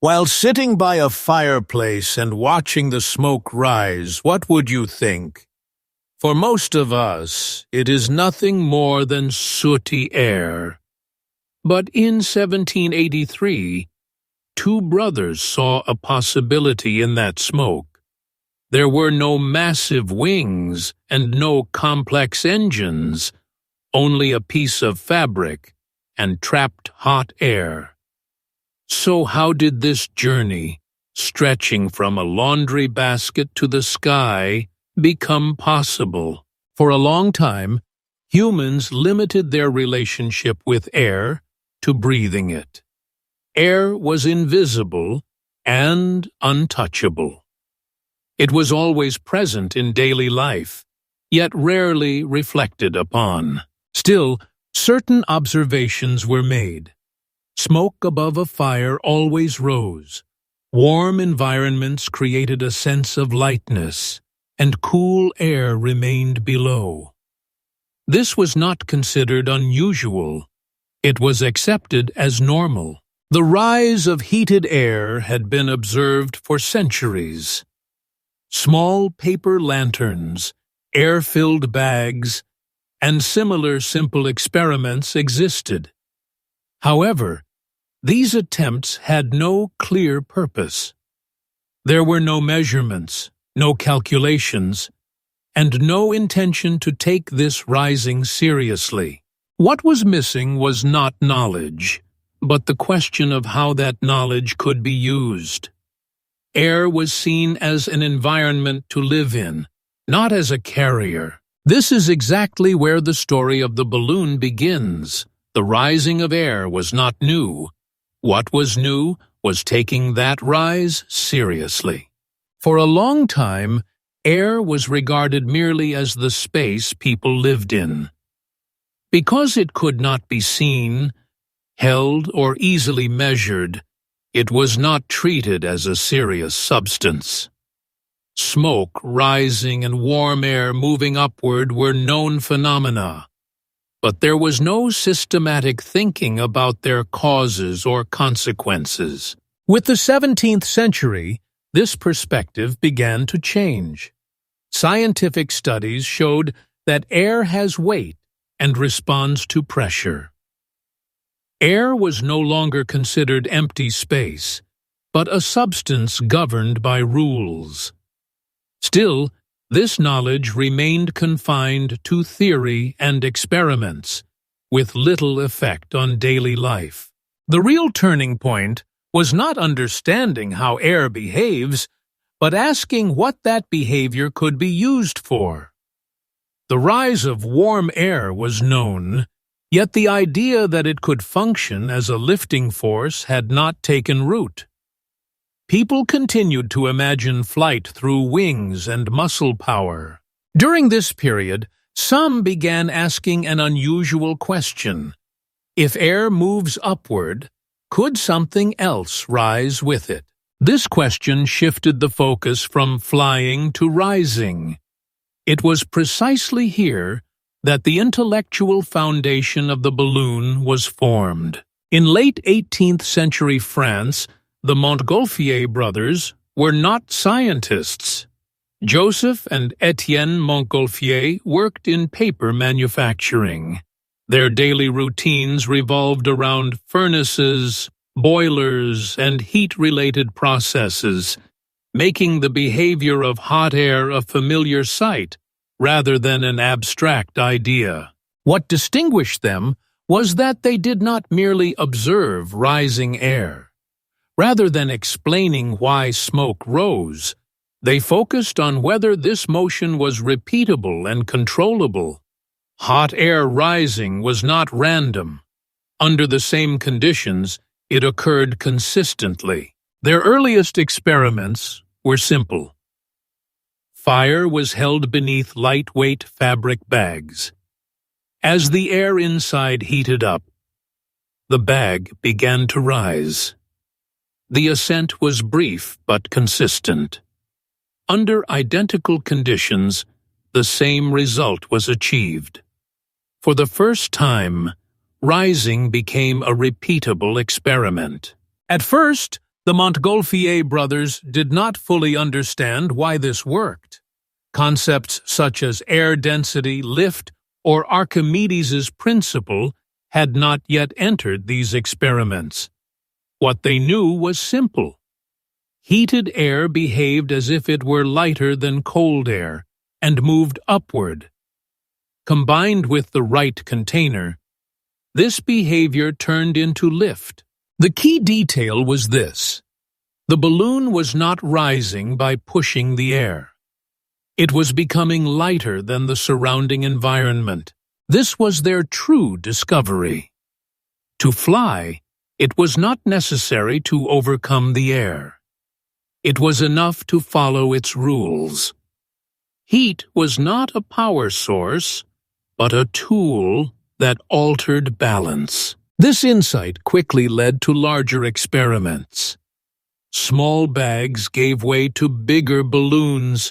While sitting by a fireplace and watching the smoke rise, what would you think? For most of us, it is nothing more than sooty air. But in 1783, two brothers saw a possibility in that smoke. There were no massive wings and no complex engines, only a piece of fabric and trapped hot air. So how did this journey, stretching from a laundry basket to the sky, become possible? For a long time, humans limited their relationship with air to breathing it. Air was invisible and untouchable. It was always present in daily life, yet rarely reflected upon. Still, certain observations were made. Smoke above a fire always rose. Warm environments created a sense of lightness, and cool air remained below. This was not considered unusual. It was accepted as normal. The rise of heated air had been observed for centuries. Small paper lanterns, air-filled bags, and similar simple experiments existed. However, these attempts had no clear purpose. There were no measurements, no calculations, and no intention to take this rising seriously. What was missing was not knowledge, but the question of how that knowledge could be used. Air was seen as an environment to live in, not as a carrier. This is exactly where the story of the balloon begins. The rising of air was not new. What was new was taking that rise seriously. For a long time, air was regarded merely as the space people lived in. Because it could not be seen, held, or easily measured, it was not treated as a serious substance. Smoke rising and warm air moving upward were known phenomena, but there was no systematic thinking about their causes or consequences. With the 17th century, this perspective began to change. Scientific studies showed that air has weight and responds to pressure. Air was no longer considered empty space, but a substance governed by rules. Still, this knowledge remained confined to theory and experiments, with little effect on daily life. The real turning point was not understanding how air behaves, but asking what that behavior could be used for. The rise of warm air was known, yet the idea that it could function as a lifting force had not taken root. People continued to imagine flight through wings and muscle power. During this period, some began asking an unusual question. If air moves upward, could something else rise with it? This question shifted the focus from flying to rising. It was precisely here that the intellectual foundation of the balloon was formed. In late 18th century France, the Montgolfier brothers were not scientists. Joseph and Etienne Montgolfier worked in paper manufacturing. Their daily routines revolved around furnaces, boilers, and heat-related processes, making the behavior of hot air a familiar sight rather than an abstract idea. What distinguished them was that they did not merely observe rising air. Rather than explaining why smoke rose, they focused on whether this motion was repeatable and controllable. Hot air rising was not random. Under the same conditions, it occurred consistently. Their earliest experiments were simple. Fire was held beneath lightweight fabric bags. As the air inside heated up, the bag began to rise. The ascent was brief but consistent. Under identical conditions, the same result was achieved. For the first time, rising became a repeatable experiment. At first, The Montgolfier brothers did not fully understand why this worked. Concepts such as air density, lift, or Archimedes' principle had not yet entered these experiments. What they knew was simple. Heated air behaved as if it were lighter than cold air and moved upward. Combined with the right container, this behavior turned into lift. The key detail was this: the balloon was not rising by pushing the air. It was becoming lighter than the surrounding environment. This was their true discovery. To fly, it was not necessary to overcome the air. It was enough to follow its rules. Heat was not a power source, but a tool that altered balance. This insight quickly led to larger experiments. Small bags gave way to bigger balloons.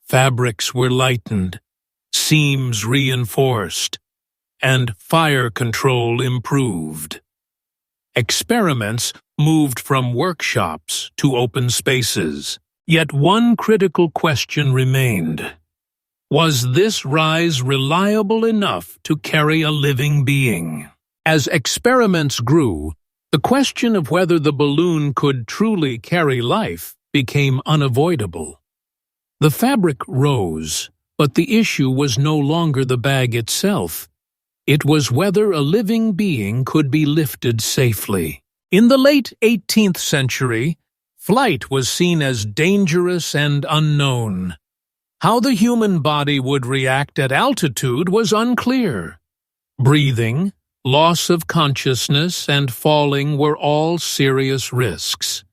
Fabrics were lightened, seams reinforced, and fire control improved. Experiments moved from workshops to open spaces. Yet one critical question remained. Was this rise reliable enough to carry a living being? As experiments grew, the question of whether the balloon could truly carry life became unavoidable. The fabric rose, but the issue was no longer the bag itself. It was whether a living being could be lifted safely. In the late 18th century, flight was seen as dangerous and unknown. How the human body would react at altitude was unclear. Breathing, loss of consciousness, and falling were all serious risks.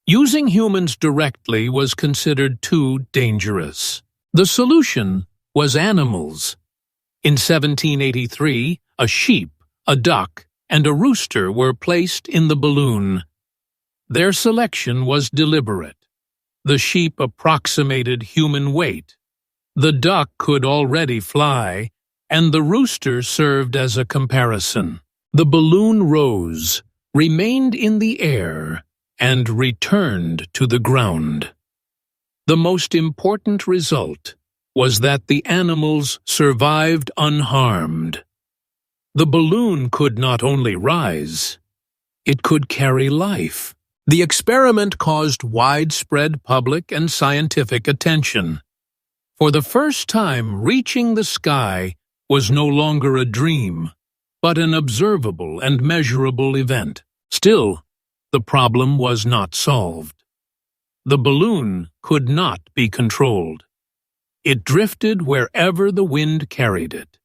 Using humans directly was considered too dangerous. The solution was animals. In 1783, a sheep, a duck, and a rooster were placed in the balloon. Their selection was deliberate. The sheep approximated human weight. The duck could already fly, and the rooster served as a comparison. The balloon rose, remained in the air, and returned to the ground. The most important result was that the animals survived unharmed. The balloon could not only rise, it could carry life. The experiment caused widespread public and scientific attention. For the first time, reaching the sky was no longer a dream, but an observable and measurable event. Still, the problem was not solved. The balloon could not be controlled. It drifted wherever the wind carried it.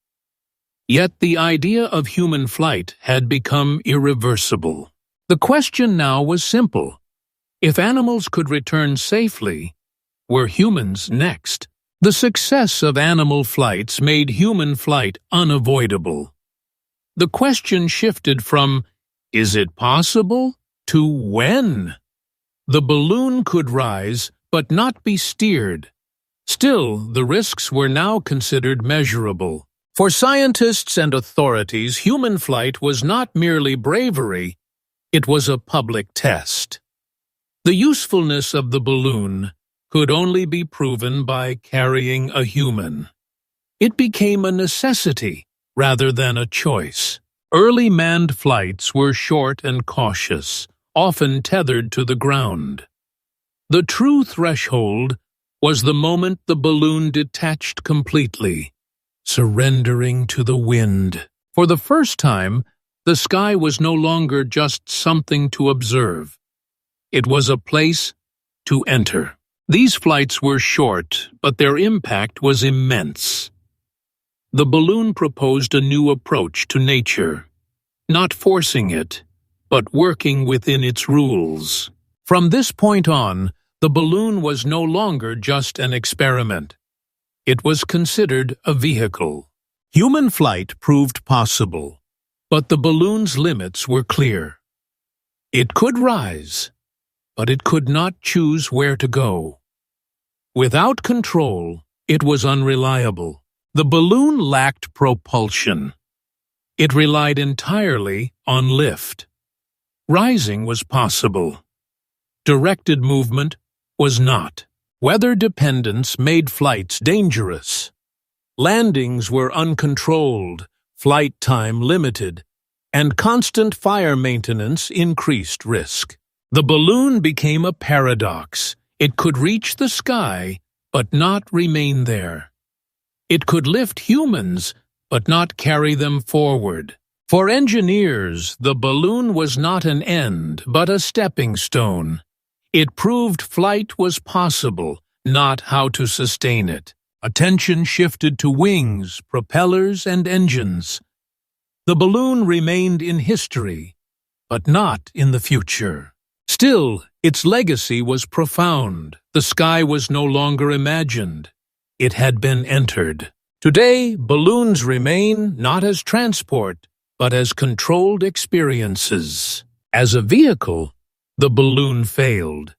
Yet the idea of human flight had become irreversible. The question now was simple. If animals could return safely, were humans next? The success of animal flights made human flight unavoidable. The question shifted from, is it possible, to when? The balloon could rise, but not be steered. Still, the risks were now considered measurable. For scientists and authorities, human flight was not merely bravery, it was a public test. The usefulness of the balloon could only be proven by carrying a human. It became a necessity rather than a choice. Early manned flights were short and cautious, often tethered to the ground. The true threshold was the moment the balloon detached completely, surrendering to the wind. For the first time, the sky was no longer just something to observe. It was a place to enter. These flights were short, but their impact was immense. The balloon proposed a new approach to nature, not forcing it, but working within its rules. From this point on, the balloon was no longer just an experiment. It was considered a vehicle. Human flight proved possible, but the balloon's limits were clear. It could rise, but it could not choose where to go. Without control, it was unreliable. The balloon lacked propulsion. It relied entirely on lift. Rising was possible, Directed movement was not. Weather dependence made flights dangerous. Landings were uncontrolled, flight time limited, and constant fire maintenance increased risk. The balloon became a paradox. It could reach the sky, but not remain there. It could lift humans, but not carry them forward. For engineers, the balloon was not an end, but a stepping stone. It proved flight was possible, not how to sustain it. Attention shifted to wings, propellers, and engines. The balloon remained in history, but not in the future. Still, its legacy was profound. The sky was no longer imagined. It had been entered. Today, balloons remain not as transport, but as controlled experiences. As a vehicle, the balloon failed.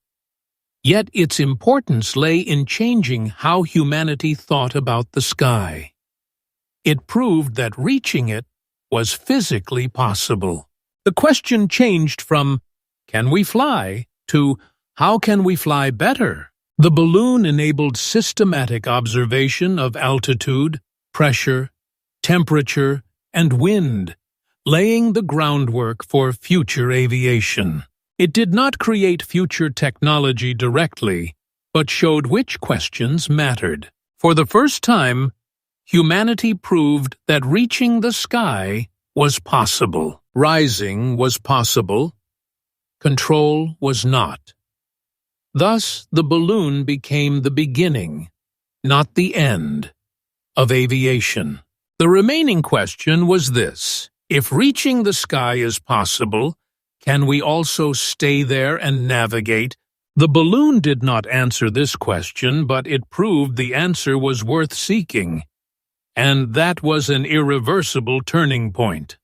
Yet its importance lay in changing how humanity thought about the sky. It proved that reaching it was physically possible. The question changed from, "Can we fly?" to, "How can we fly better?" The balloon enabled systematic observation of altitude, pressure, temperature, and wind, laying the groundwork for future aviation. It did not create future technology directly, but showed which questions mattered. For the first time, humanity proved that reaching the sky was possible. Rising was possible. Control was not. Thus, the balloon became the beginning, not the end, of aviation. The remaining question was this: if reaching the sky is possible, can we also stay there and navigate? The balloon did not answer this question, but it proved the answer was worth seeking. And that was an irreversible turning point.